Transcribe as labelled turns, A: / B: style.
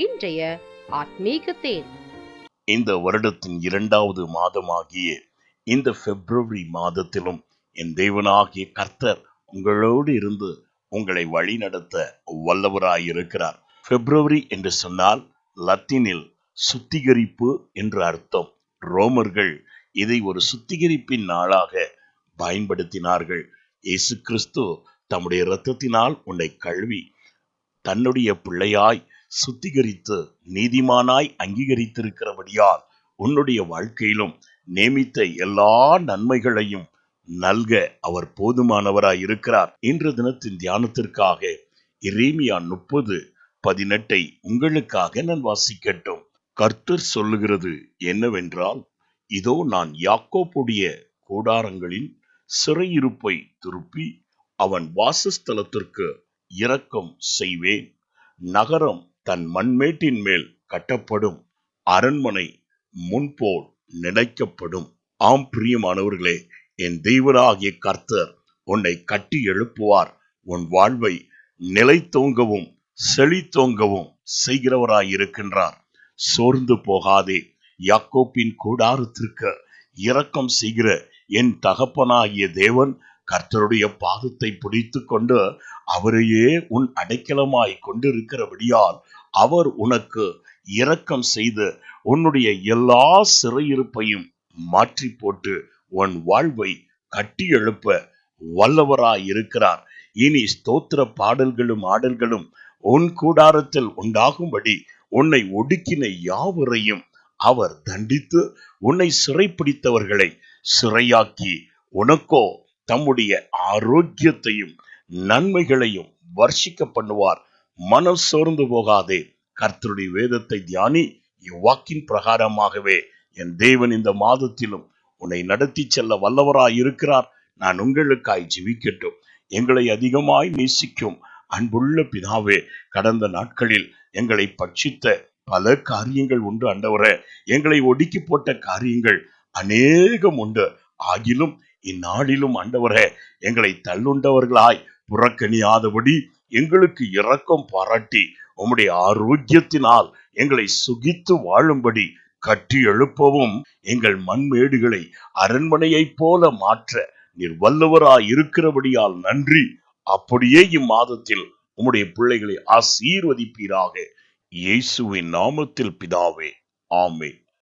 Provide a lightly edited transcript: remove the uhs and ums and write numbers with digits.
A: இன்றைய ஆத்மீக தேன்.
B: இந்த வருடத்தின் 2வது மாதமாகிய இந்த பிப்ரவரி மாதத்திலும் என் தேவனாகிய கர்த்தர் உங்களோடு இருந்து உங்களை வழி நடத்த வல்லவராயிருக்கிறார். பிப்ரவரி என்று சொன்னால் லத்தீனில் சுத்திகரிப்பு என்று அர்த்தம். ரோமர்கள் இதை ஒரு சுத்திகரிப்பின் நாளாக பயன்படுத்தினார்கள். இயேசு கிறிஸ்து தம்முடைய இரத்தத்தினால் உன்னை கழுவி தன்னுடைய பிள்ளையாய் சுத்திகரித்து நீதிமானாய் அங்கீகரித்திருக்கிறபடியால் உன்னுடைய வாழ்க்கையிலும் நியமித்த எல்லா நன்மைகளையும் நல்க அவர் போதுமானவராய் இருக்கிறார். இன்று தினத்தின் தியானத்திற்காக எரேமியா 30:18 உங்களுக்காக நான் வாசிக்கட்டும். கர்த்தர் சொல்லுகிறது என்னவென்றால், இதோ நான் யாக்கோபுடைய கூடாரங்களின் சிறையிருப்பை திருப்பி அவன் வாசஸ்தலத்திற்கு இரக்கம் செய்வேன். நகரம் தன் மண்மேட்டின் மேல் கட்டப்படும், அரண்மனை முன்போல் நினைக்கப்படும். ஆம் பிரியமானவர்களே, என் தேவனாகிய கர்த்தர் உன்னை கட்டி எழுப்புவார். உன் வாழ்வை நிலைத்தோங்கவும் செழித்தோங்கவும் செய்கிறவராயிருக்கின்றார். சோர்ந்து போகாதே. யாக்கோப்பின் கூடாரத்திற்கு இரக்கம் செய்கிற என் தகப்பனாகிய தேவன் கர்த்தருடைய பாதத்தை பிடித்து கொண்டு அவரையே உன் அடைக்கலமாய் கொண்டிருக்கிறபடியால் அவர் உனக்கு இரக்கம் செய்து உன்னுடைய எல்லா சிறையிருப்பையும் மாற்றி போட்டு உன் வாழ்வை கட்டி எழுப்ப வல்லவராய் இருக்கிறார். இனி ஸ்தோத்திர பாடல்களும் ஆடல்களும் உன் கூடாரத்தில் உண்டாகும்படி உன்னை ஒடுக்கின யாவரையும் அவர் தண்டித்து உன்னை சிறைப்பிடித்தவர்களை சிறையாக்கி உனக்கோ தம்முடைய ஆரோக்கியத்தையும் நன்மைகளையும் வர்ஷிக்க பண்ணுவார். மனம் சோர்ந்து போகாதே. கர்த்தருடைய வேதத்தை தியானி. இவ்வாக்கின் பிரகாரமாகவே என் தேவன் இந்த மாதத்திலும் உன்னை நடத்தி செல்ல வல்லவராய் இருக்கிறார். நான் உங்களுக்காய் ஜெபிக்கட்டும். எங்களை அதிகமாய் நேசிக்கும் அன்புள்ள பிதாவே, கடந்த நாட்களில் எங்களை பட்சித்த பல காரியங்கள் உண்டு ஆண்டவரே. எங்களை ஒடுக்கி போட்ட காரியங்கள் அநேகம் உண்டு. ஆகிலும் இந்நாளிலும் ஆண்டவரே, எங்களை தள்ளுண்டவர்களாய் புறக்கணியாதபடி எங்களுக்கு இரக்கம் பாராட்டி உம்முடைய ஆரோக்கியத்தினால் எங்களை சுகித்து வாழும்படி கட்டி எழுப்பவும், எங்கள் மண்மேடுகளை அரண்மனையைப் போல மாற்ற நீர் வல்லவராய் இருக்கிறபடியால் நன்றி. அப்படியே இம்மாதத்தில் உம்முடைய பிள்ளைகளை ஆசீர்வதிப்பீராக. இயேசுவின் நாமத்தில் பிதாவே, ஆமென்.